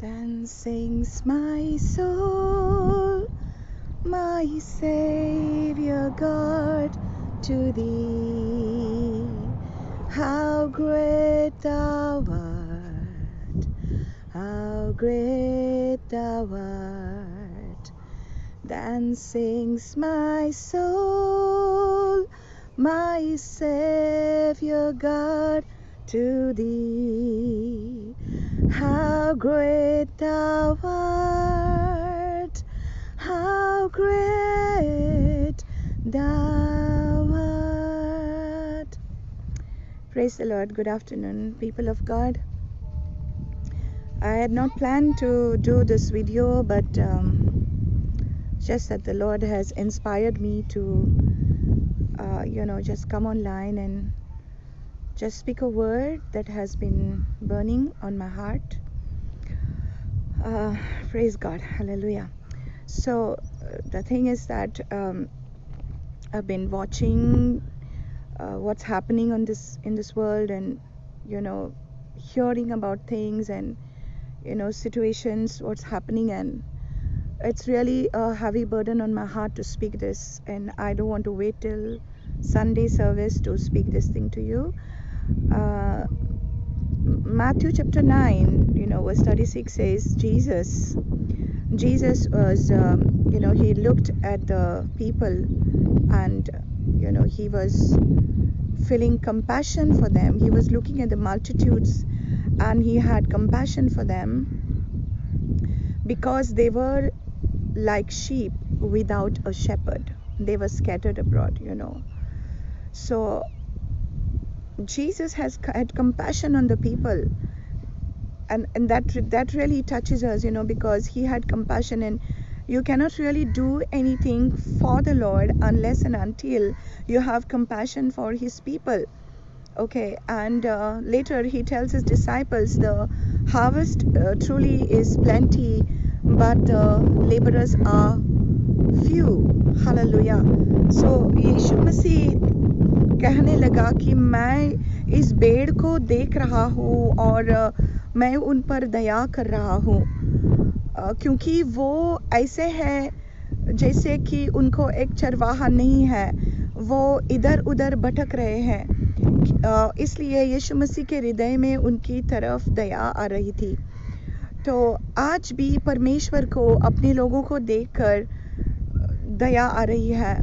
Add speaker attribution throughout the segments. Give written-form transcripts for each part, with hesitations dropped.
Speaker 1: Then sings my soul, my Savior God, to thee. How great thou art, how great thou art. Then sings my soul, my Savior God, to thee. How great thou art, how great thou art. Praise the Lord. Good afternoon, people of God. I had not planned to do this video, but just that the Lord has inspired me to just come online and just speak a word that has been burning on my heart. Praise God. Hallelujah. So the thing is that I've been watching what's happening in this world, and hearing about things and situations, what's happening, and it's really a heavy burden on my heart to speak this, and I don't want to wait till Sunday service to speak this thing to you. Matthew chapter 9, verse 36 says Jesus was, he looked at the people, and he was feeling compassion for them. He was looking at the multitudes, and he had compassion for them because they were like sheep without a shepherd. They were scattered abroad. So Jesus had compassion on the people, and that really touches us, because he had compassion. And you cannot really do anything for the Lord unless and until you have compassion for his people. Okay, and later he tells his disciples, the harvest truly is plenty, but the laborers are few. Hallelujah. So यीशु मसीह कहने लगा कि मैं इस भेड़ को देख रहा हूँ और मैं उन पर दया कर रहा हूँ, क्योंकि वो ऐसे हैं जैसे कि उनको एक चरवाहा नहीं है, वो इधर उधर भटक रहे हैं। इसलिए यीशु मसीह के हृदय में उनकी तरफ दया आ रही थी। तो आज भी परमेश्वर को अपने लोगों को देखकर दया आ रही है।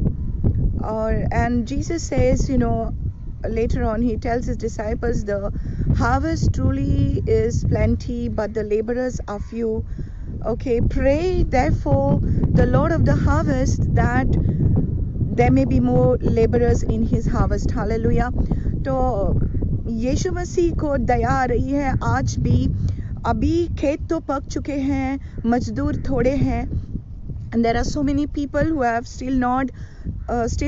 Speaker 1: और and Jesus says, later on he tells his disciples, the harvest truly is plenty, but the laborers are few. Okay, pray therefore the Lord of the harvest that there may be more laborers in his harvest. Hallelujah. तो यीशु मसीह को दया आ रही है आज भी। अभी खेत तो पक चुके हैं, मजदूर थोड़े हैं, and there are so many people who have still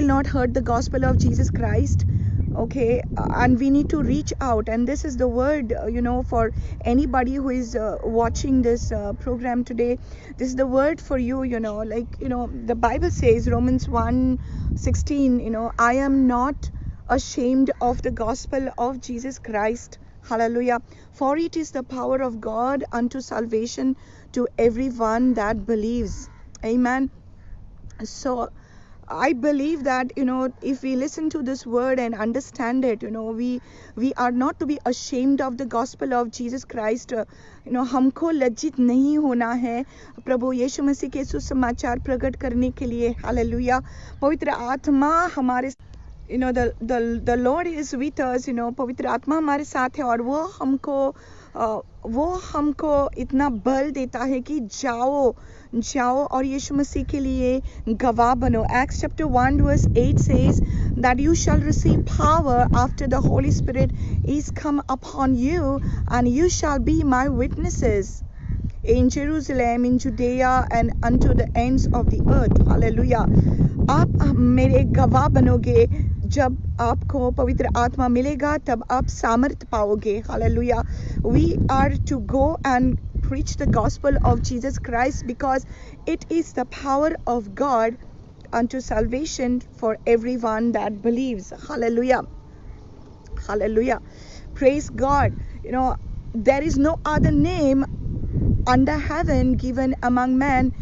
Speaker 1: not heard the gospel of Jesus Christ. Okay, and we need to reach out, and this is the word, for anybody who is watching this program today. This is the word for you. The Bible says, Romans 1:16, I am not ashamed of the gospel of Jesus Christ. Hallelujah. For it is the power of God unto salvation to everyone that believes. Amen. So I believe that if we listen to this word and understand it, we are not to be ashamed of the gospel of Jesus Christ. हमको लज्जित नहीं होना है प्रभु यीशु मसीह के सुसमाचार प्रकट करने के लिए। हालेलुया। पवित्र आत्मा हमारे the Lord is with us. पवित्र आत्मा हमारे साथ है, और वो हमको इतना बल देता है कि जाओ और यीशु मसीह के लिए गवाह बनो। Acts chapter 1 verse 8 says that you shall receive power after the Holy Spirit is come upon you, and you shall be my witnesses in Jerusalem, in Judea, and unto the ends of the earth. Hallelujah. आप मेरे गवाह बनोगे। जब आपको पवित्र आत्मा मिलेगा तब आप सामर्थ पाओगे। Hallelujah. We are to go and preach the gospel of Jesus Christ, because it is the power of God unto salvation for everyone that believes. Hallelujah. Hallelujah. Praise God. There is no other name under heaven given among men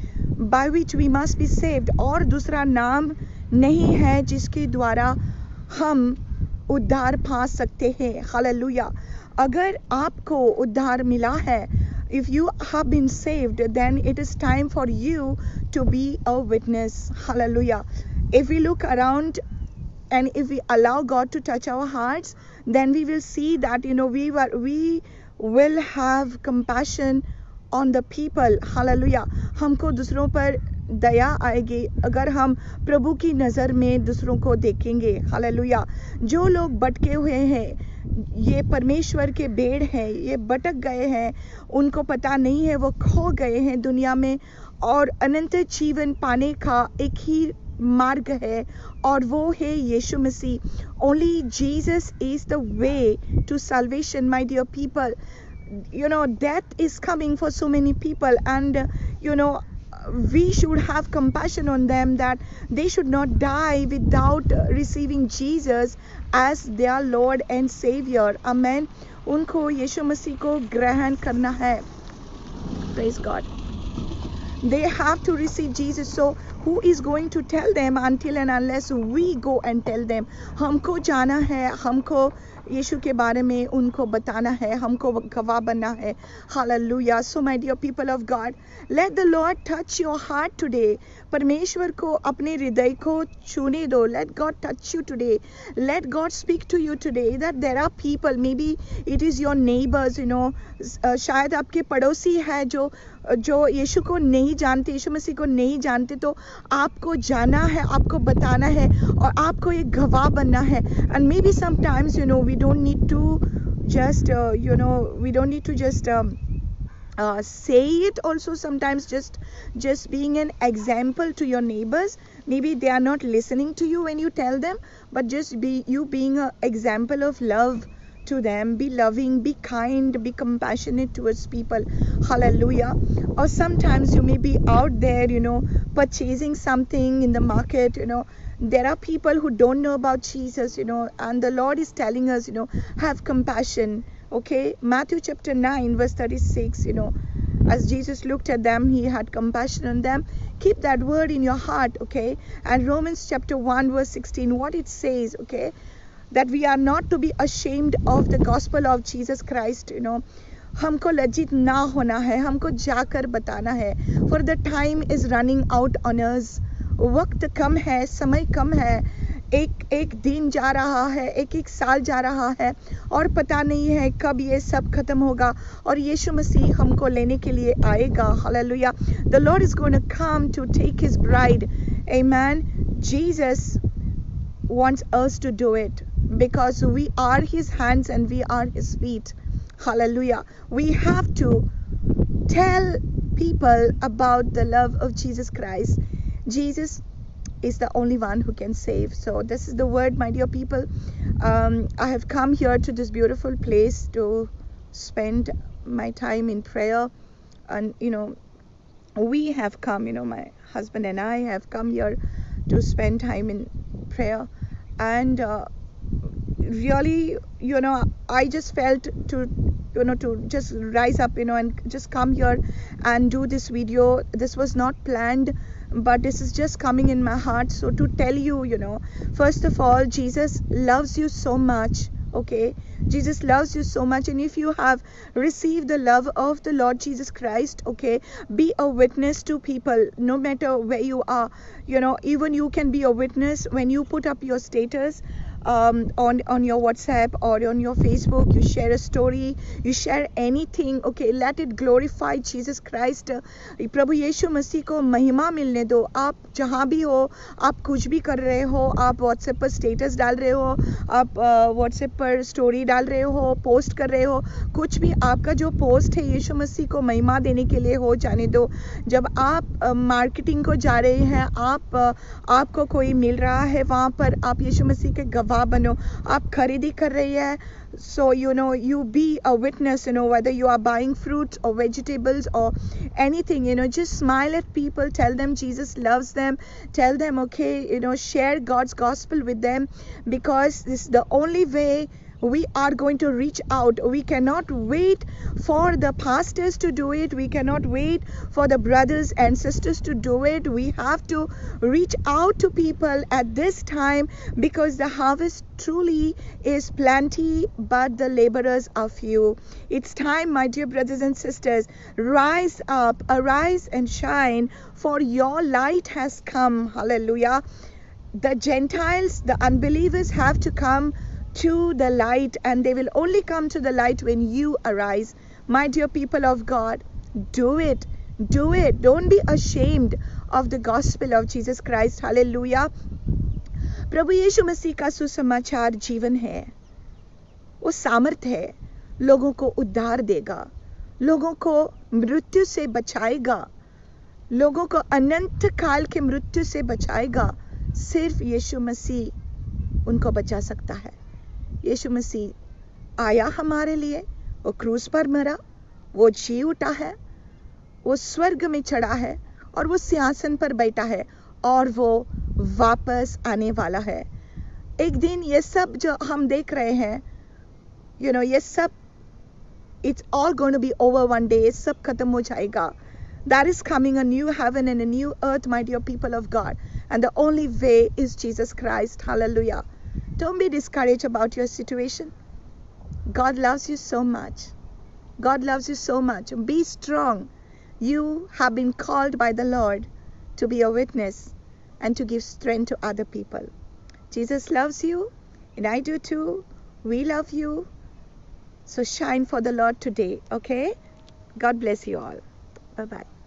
Speaker 1: by which we must be saved. और दूसरा नाम नहीं है जिसके द्वारा हम उद्धार पा सकते हैं. हालेलुया. अगर आपको उद्धार मिला है, if you have been saved, then it is time for you to be a witness. Hallelujah. If we look around and if we allow God to touch our hearts, then we will see that we will have compassion on the people. Hallelujah. हमको दूसरों पर दया आएगी अगर हम प्रभु की नज़र में दूसरों को देखेंगे. हालेलुया. जो लोग भटके हुए हैं, ये परमेश्वर के भेड़ हैं, ये भटक गए हैं, उनको पता नहीं है, वो खो गए हैं दुनिया में, और अनंत जीवन पाने का एक ही मार्ग है और वो है यीशु मसीह. Only Jesus is the way to salvation, my dear people. Death is coming for so many people, and we should have compassion on them, that they should not die without receiving Jesus as their Lord and Savior. Amen. उनको यीशु मसीह को ग्रहण करना है. Praise God. They have to receive Jesus. So who is going to tell them until and unless we go and tell them? हमको जाना है, हमको यीशु के बारे में उनको बताना है, हमको गवाह बनना है. Hallelujah. So my dear people of God, let the Lord touch your heart today. परमेश्वर को अपने हृदय को छूने दो. Let God touch you today. Let God speak to you today, that there are people, maybe it is your neighbors, शायद आपके पड़ोसी है जो यीशु को नहीं जानते, यीशु मसीह को नहीं जानते, तो आपको जाना है, आपको बताना है और आपको एक गवाह बनना है. And maybe sometimes we don't need to just say it also. Sometimes just being an example to your neighbors. Maybe they are not listening to you when you tell them, but just being an example of love to them. Be loving, be kind, be compassionate towards people. Hallelujah. Or sometimes you may be out there, purchasing something in the market. There are people who don't know about Jesus, and the Lord is telling us, have compassion. Okay, Matthew chapter 9 verse 36, as Jesus looked at them, he had compassion on them. Keep that word in your heart. Okay. And Romans chapter 1 verse 16, what it says, okay, that we are not to be ashamed of the gospel of Jesus Christ. हमको लज्जित ना होना है, हमको जाकर बताना है. For the time is running out on us. वक्त कम है, समय कम है, एक दिन जा रहा है, एक साल जा रहा है, और पता नहीं है कब ये सब खत्म होगा और यीशु मसीह हमको लेने के लिए आएगा. Hallelujah. The Lord is going to come to take his bride. Amen. Jesus wants us to do it because we are his hands and we are his feet. Hallelujah. We have to tell people about the love of Jesus Christ. Jesus is the only one who can save. So this is the word, my dear people. I have come here to this beautiful place to spend my time in prayer, and we have come, my husband and I have come here to spend time in prayer, and really, I just felt to just rise up, and just come here and do this video. This was not planned, but this is just coming in my heart. So to tell you, first of all, Jesus loves you so much. Okay, Jesus loves you so much, and if you have received the love of the Lord Jesus Christ, okay, be a witness to people, no matter where you are. Even you can be a witness when you put up your status on your WhatsApp or on your Facebook. You share a story, you share anything, okay, let it glorify Jesus Christ. प्रभु यीशु मसीह को महिमा मिलने दो. आप जहाँ भी हो, आप कुछ भी कर रहे हो, आप WhatsApp पर स्टेटस डाल रहे हो, आप WhatsApp पर स्टोरी डाल रहे हो, पोस्ट कर रहे हो, कुछ भी आपका जो पोस्ट है यीशु मसीह को महिमा देने के लिए हो जाने दो. जब आप मार्केटिंग को जा रहे हैं, आपको कोई मिल रहा है, वहाँ पर आप यीशु मसीह के गवाह बनो. आप खरीदी कर रही है, so you be a witness, whether you are buying fruits or vegetables or anything, just smile at people, tell them Jesus loves them, tell them, okay, share God's gospel with them, because this is the only way we are going to reach out. We cannot wait for the pastors to do it. We cannot wait for the brothers and sisters to do it. We have to reach out to people at this time, because the harvest truly is plenty, but the laborers are few. It's time, my dear brothers and sisters, rise up, arise and shine, for your light has come. Hallelujah. The Gentiles, the unbelievers, have to come to the light, and they will only come to the light when you arise. My dear people of God, do it. Do it. Don't be ashamed of the gospel of Jesus Christ. Hallelujah. प्रभु यीशु मसीह का सुसमाचार जीवन है, वो सामर्थ है, लोगों को उद्धार देगा, लोगों को मृत्यु से बचाएगा, लोगों को अनंत काल के मृत्यु से बचाएगा। सिर्फ यीशु मसीह उनको बचा सकता है। यीशु मसीह आया हमारे लिए, वो क्रूस पर मरा, वो जी उठा है, वो स्वर्ग में चढ़ा है, और वो सिंहासन पर बैठा है, और वो वापस आने वाला है। एक दिन ये सब जो हम देख रहे हैं, ये सब, it's all going to be over one day. ये सब खत्म हो जाएगा। That is coming, a new heaven and a new earth, my dear people of God. And the only way is Jesus Christ. Hallelujah. Don't be discouraged about your situation. God loves you so much. God loves you so much. Be strong. You have been called by the Lord to be a witness and to give strength to other people. Jesus loves you, and I do too. We love you. So shine for the Lord today, okay? God bless you all. Bye-bye.